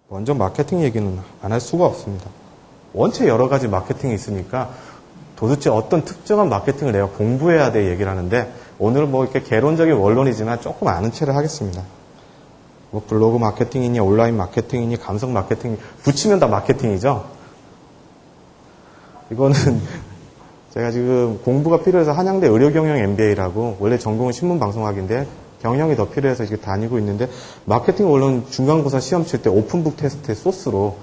먼저 마케팅 얘기는 안 할 수가 없습니다. 원체 여러 가지 마케팅이 있으니까 도대체 어떤 특정한 마케팅을 내가 공부해야 돼 얘기를 하는데 오늘은 뭐 이렇게 개론적인 원론이지만 조금 아는 체를 하겠습니다. 뭐 블로그 마케팅이니 온라인 마케팅이니 감성 마케팅 붙이면 다 마케팅이죠. 이거는 제가 지금 공부가 필요해서 한양대 의료경영 MBA라고 원래 전공은 신문방송학인데 경영이 더 필요해서 이렇게 다니고 있는데 마케팅 원론 중간고사 시험 칠 때 오픈북 테스트의 소스로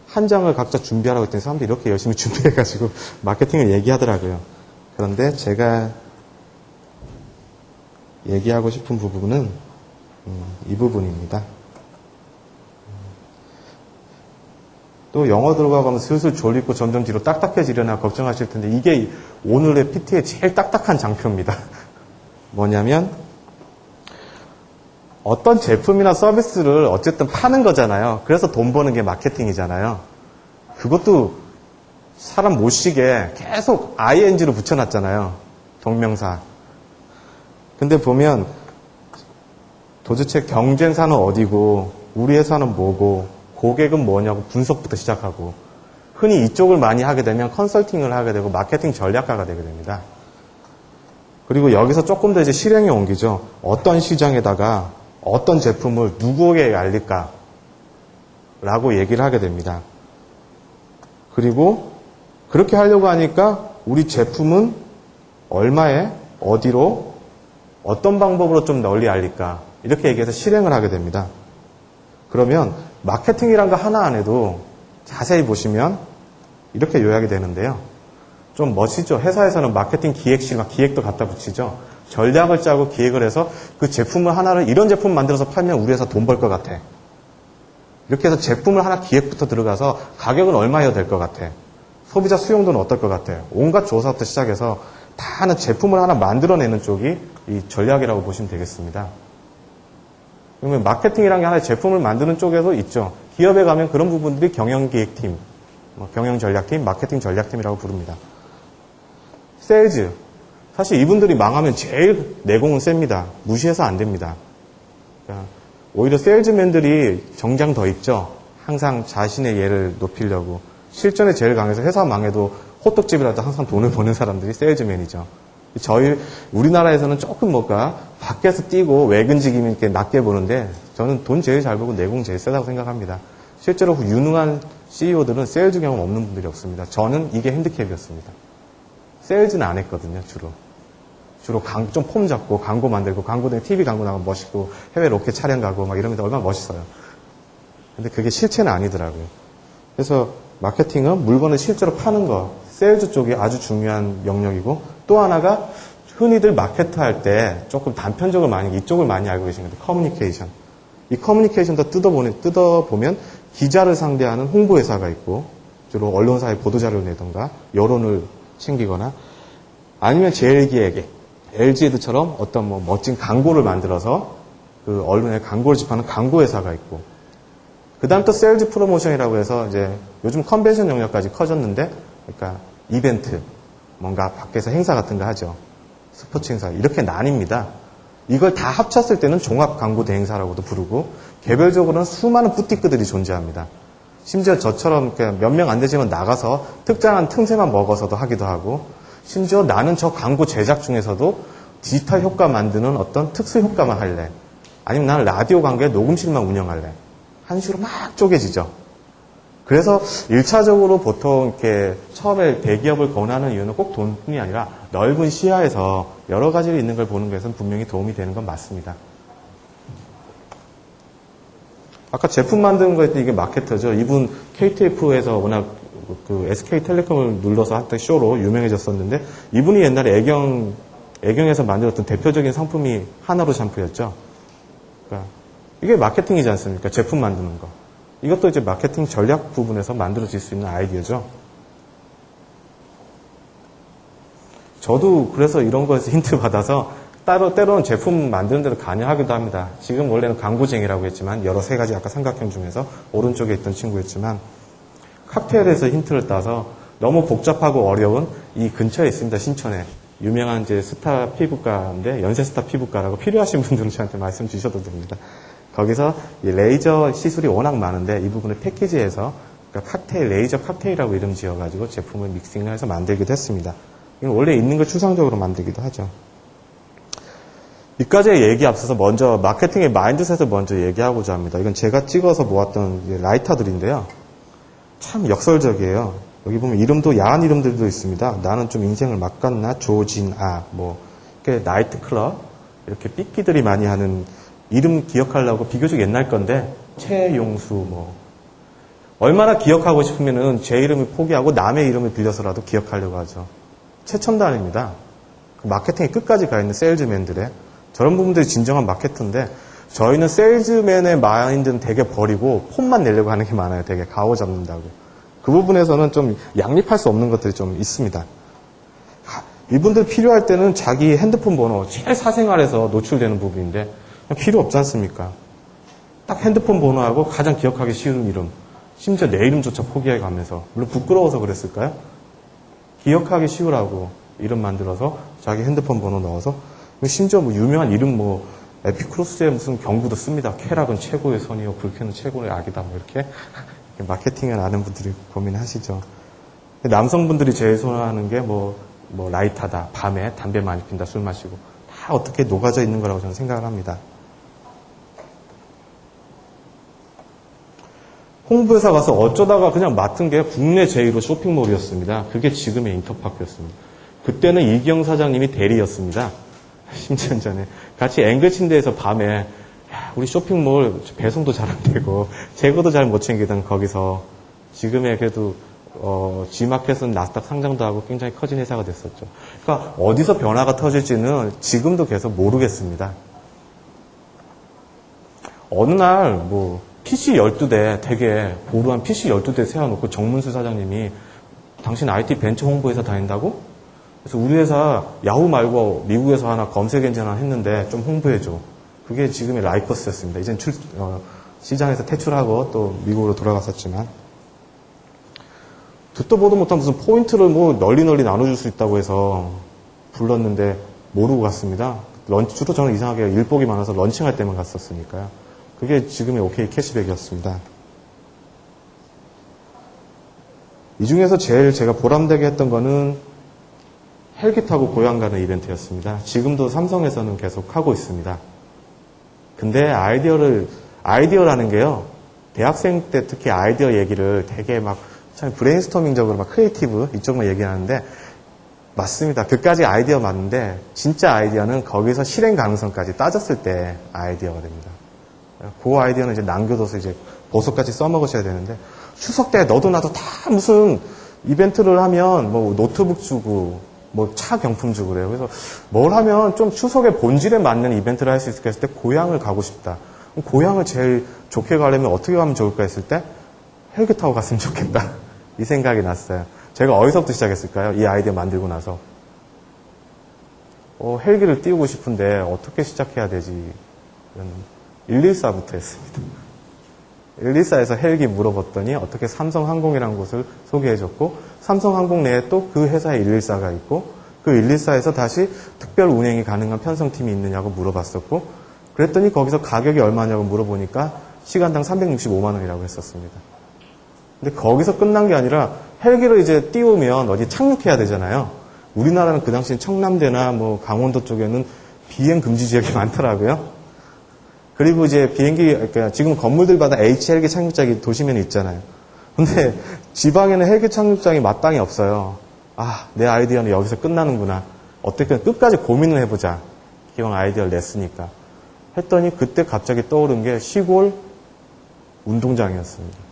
한 장을 각자 준비하라고 했더니 사람들이 이렇게 열심히 준비해가지고 마케팅을 얘기하더라고요. 그런데 제가 얘기하고 싶은 부분은 이 부분입니다. 또 영어 들어가면 슬슬 졸리고 점점 뒤로 딱딱해지려나 걱정하실 텐데 이게 오늘의 PT의 제일 딱딱한 장표입니다. 뭐냐면 어떤 제품이나 서비스를 어쨌든 파는 거잖아요. 그래서 돈 버는 게 마케팅이잖아요. 그것도 사람 못 쉬게 계속 ing로 붙여놨잖아요. 동명사. 근데 보면 도대체 경쟁사는 어디고 우리 회사는 뭐고 고객은 뭐냐고 분석부터 시작하고 흔히 이쪽을 많이 하게 되면 컨설팅을 하게 되고 마케팅 전략가가 되게 됩니다. 그리고 여기서 조금 더 이제 실행에 옮기죠. 어떤 시장에다가 어떤 제품을 누구에게 알릴까 라고 얘기를 하게 됩니다. 그리고 그렇게 하려고 하니까 우리 제품은 얼마에 어디로 어떤 방법으로 좀 널리 알릴까 이렇게 얘기해서 실행을 하게 됩니다. 그러면 마케팅이란 거 하나 안 해도 자세히 보시면 이렇게 요약이 되는데요. 좀 멋지죠? 회사에서는 마케팅 기획실 막 기획도 갖다 붙이죠. 전략을 짜고 기획을 해서 그 제품을 하나를 이런 제품 만들어서 팔면 우리 회사 돈 벌 것 같아. 이렇게 해서 제품을 하나 기획부터 들어가서 가격은 얼마여야 될 것 같아. 소비자 수용도는 어떨 것 같아. 온갖 조사부터 시작해서 다 하는 제품을 하나 만들어내는 쪽이 이 전략이라고 보시면 되겠습니다. 그러면 마케팅이라는 게 하나의 제품을 만드는 쪽에도 있죠. 기업에 가면 그런 부분들이 경영기획팀, 경영전략팀, 마케팅 전략팀이라고 부릅니다. 세일즈. 사실 이분들이 망하면 제일 내공은 셉니다. 무시해서 안 됩니다. 그러니까 오히려 세일즈맨들이 정장 더 입죠. 항상 자신의 예를 높이려고. 실전에 제일 강해서 회사 망해도 호떡집이라도 항상 돈을 버는 사람들이 세일즈맨이죠. 우리나라에서는 조금 밖에서 뛰고 외근직이면 이렇게 낮게 보는데 저는 돈 제일 잘 벌고 내공 제일 세다고 생각합니다. 실제로 유능한 CEO들은 세일즈 경험 없는 분들이 없습니다. 저는 이게 핸디캡이었습니다. 세일즈는 안 했거든요, 주로 좀 폼 잡고 광고 만들고 광고 등에 TV 광고 나가면 멋있고 해외 로켓 촬영 가고 막 이러면 얼마나 멋있어요. 근데 그게 실체는 아니더라고요. 그래서 마케팅은 물건을 실제로 파는 거, 세일즈 쪽이 아주 중요한 영역이고 또 하나가 흔히들 마케터 할 때 조금 단편적으로 이쪽을 많이 알고 계신 건데 커뮤니케이션. 이 커뮤니케이션도 뜯어보면 기자를 상대하는 홍보회사가 있고 주로 언론사에 보도자료를 내던가 여론을 챙기거나 아니면 제일기획에 LG에드처럼 어떤 멋진 광고를 만들어서 그 언론에 광고를 집하는 광고회사가 있고 그 다음 또 세일즈 프로모션이라고 해서 이제 요즘 컨벤션 영역까지 커졌는데 그러니까 이벤트 뭔가 밖에서 행사 같은 거 하죠. 스포츠 행사 이렇게 나뉩니다. 이걸 다 합쳤을 때는 종합 광고 대행사라고도 부르고 개별적으로는 수많은 부티크들이 존재합니다. 심지어 저처럼 몇 명 안 되지만 나가서 특정한 틈새만 먹어서도 하기도 하고 심지어 나는 저 광고 제작 중에서도 디지털 효과 만드는 어떤 특수 효과만 할래. 아니면 나는 라디오 관계에 녹음실만 운영할래. 한 식으로 막 쪼개지죠. 그래서 1차적으로 보통 이렇게 처음에 대기업을 권하는 이유는 꼭 돈뿐이 아니라 넓은 시야에서 여러 가지를 있는 걸 보는 것은 분명히 도움이 되는 건 맞습니다. 아까 제품 만드는 거 했더니 이게 마케터죠. 이분 KTF에서 워낙 그 SK텔레콤을 눌러서 한때 쇼로 유명해졌었는데 이분이 옛날에 애경에서 만들었던 대표적인 상품이 하나로 샴푸였죠. 그러니까 이게 마케팅이지 않습니까? 제품 만드는 거. 이것도 이제 마케팅 전략 부분에서 만들어질 수 있는 아이디어죠. 저도 그래서 이런 거에서 힌트 받아서 때로는 제품 만드는 데도 관여하기도 합니다. 지금 원래는 광고쟁이라고 했지만 여러 세 가지 아까 삼각형 중에서 오른쪽에 있던 친구였지만 칵테일에서 힌트를 따서 너무 복잡하고 어려운 이 근처에 있습니다. 신촌에. 유명한 이제 스타 피부과인데 연세 스타 피부과라고 필요하신 분들은 저한테 말씀 주셔도 됩니다. 거기서 이 레이저 시술이 워낙 많은데 이 부분을 패키지해서 그러니까 칵테일, 레이저 칵테일이라고 이름 지어가지고 제품을 믹싱을 해서 만들기도 했습니다. 이건 원래 있는 걸 추상적으로 만들기도 하죠. 이까지의 얘기 앞서서 먼저 마케팅의 마인드셋을 먼저 얘기하고자 합니다. 이건 제가 찍어서 모았던 라이터들인데요. 참 역설적이에요. 여기 보면 이름도 야한 이름들도 있습니다. 나는 좀 인생을 막 갔나? 조진아, 뭐 이렇게 나이트클럽 이렇게 삐끼들이 많이 하는 이름 기억하려고 비교적 옛날 건데 최용수 뭐 얼마나 기억하고 싶으면은 제 이름을 포기하고 남의 이름을 빌려서라도 기억하려고 하죠. 최첨단입니다. 마케팅이 끝까지 가 있는 세일즈맨들의 저런 부분들이 진정한 마케터인데 저희는 세일즈맨의 마인드는 되게 버리고 폰만 내려고 하는 게 많아요. 되게 가오 잡는다고. 그 부분에서는 좀 양립할 수 없는 것들이 좀 있습니다. 이분들 필요할 때는 자기 핸드폰 번호 제일 사생활에서 노출되는 부분인데 필요 없지 않습니까? 딱 핸드폰 번호하고 가장 기억하기 쉬운 이름, 심지어 내 이름조차 포기해 가면서 물론 부끄러워서 그랬을까요? 기억하기 쉬우라고 이름 만들어서 자기 핸드폰 번호 넣어서 심지어 뭐 유명한 이름 뭐 에피크로스의 무슨 경구도 씁니다. 쾌락은 최고의 선이요, 불쾌는 최고의 악이다. 뭐 이렇게 마케팅을 아는 분들이 고민하시죠. 남성분들이 제일 선호하는 게 뭐 라이트하다, 밤에 담배 많이 핀다, 술 마시고 다 어떻게 녹아져 있는 거라고 저는 생각을 합니다. 홍보회사 가서 어쩌다가 그냥 맡은 게 국내 제1호 쇼핑몰이었습니다. 그게 지금의 인터파크였습니다. 그때는 이기영 사장님이 대리였습니다. 10년 전에. 같이 앵글 침대에서 밤에 우리 쇼핑몰 배송도 잘 안 되고 재고도 잘 못 챙기던 거기서 지금의 그래도 G마켓은 나스닥 상장도 하고 굉장히 커진 회사가 됐었죠. 그러니까 어디서 변화가 터질지는 지금도 계속 모르겠습니다. 어느 날 뭐 PC 12대 되게 보루한 PC 12대 세워놓고 정문수 사장님이 당신 IT 벤처 홍보회사 다닌다고? 그래서 우리 회사 야후 말고 미국에서 하나 검색 엔진 하나 했는데 좀 홍보해줘. 그게 지금의 라이커스였습니다. 이젠 시장에서 퇴출하고 또 미국으로 돌아갔었지만 듣도 보도 못한 무슨 포인트를 뭐 널리 나눠줄 수 있다고 해서 불렀는데 모르고 갔습니다. 주로 저는 이상하게 일복이 많아서 런칭할 때만 갔었으니까요. 그게 지금의 OK 캐시백이었습니다. 이 중에서 제일 제가 보람되게 했던 거는 헬기 타고 고향 가는 이벤트였습니다. 지금도 삼성에서는 계속 하고 있습니다. 근데 아이디어라는 게요, 대학생 때 특히 아이디어 얘기를 되게 막 참 브레인스토밍적으로 막 크리에이티브 이쪽만 얘기하는데 맞습니다. 그까지 아이디어 맞는데 진짜 아이디어는 거기서 실행 가능성까지 따졌을 때 아이디어가 됩니다. 그 아이디어는 이제 남겨둬서 이제 보석같이 써먹으셔야 되는데 추석 때 너도 나도 다 무슨 이벤트를 하면 뭐 노트북 주고 뭐 차 경품 주고 그래요. 그래서 뭘 하면 좀 추석의 본질에 맞는 이벤트를 할 수 있을까 했을 때 고향을 가고 싶다. 고향을 제일 좋게 가려면 어떻게 가면 좋을까 했을 때 헬기 타고 갔으면 좋겠다. 이 생각이 났어요. 제가 어디서부터 시작했을까요? 이 아이디어 만들고 나서. 헬기를 띄우고 싶은데 어떻게 시작해야 되지? 114부터 했습니다. 114에서 헬기 물어봤더니 어떻게 삼성항공이라는 곳을 소개해줬고 삼성항공 내에 또 그 회사에 114가 있고 그 114에서 다시 특별 운행이 가능한 편성팀이 있느냐고 물어봤었고 그랬더니 거기서 가격이 얼마냐고 물어보니까 시간당 365만 원이라고 했었습니다. 근데 거기서 끝난 게 아니라 헬기를 이제 띄우면 어디 착륙해야 되잖아요. 우리나라는 그 당시엔 청남대나 뭐 강원도 쪽에는 비행 금지 지역이 많더라고요. 그리고 이제 비행기, 그러니까 지금 건물들마다 H 헬기 착륙장이 도심에는 있잖아요. 근데 지방에는 헬기 착륙장이 마땅히 없어요. 아, 내 아이디어는 여기서 끝나는구나. 어떻게든 끝까지 고민을 해보자. 기왕 아이디어를 냈으니까. 했더니 그때 갑자기 떠오른 게 시골 운동장이었습니다.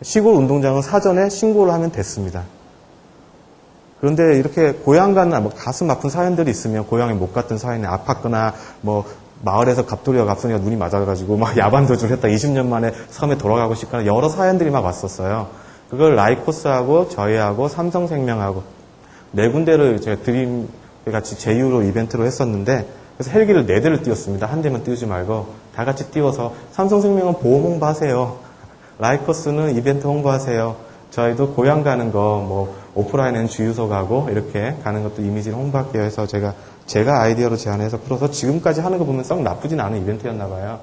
시골 운동장은 사전에 신고를 하면 됐습니다. 그런데 이렇게 고향 가는 뭐 가슴 아픈 사연들이 있으면 고향에 못 갔던 사연이 아팠거나 뭐 마을에서 갑돌이와 갑선이가 눈이 맞아가지고 막 야반 도주를 했다 20년 만에 섬에 돌아가고 싶거나 여러 사연들이 막 왔었어요. 그걸 라이코스하고 저희하고 삼성생명하고 네 군데를 제가 드림 같이 제휴로 이벤트로 했었는데 그래서 헬기를 4대를 띄웠습니다. 한 대만 띄우지 말고 다 같이 띄워서 삼성생명은 보험 홍보하세요. 라이코스는 이벤트 홍보하세요. 저희도 고향 가는 거, 뭐, 오프라인엔 주유소 가고, 이렇게 가는 것도 이미지를 홍보할게요 해서 제가 아이디어로 제안해서 풀어서 지금까지 하는 거 보면 썩 나쁘진 않은 이벤트였나 봐요.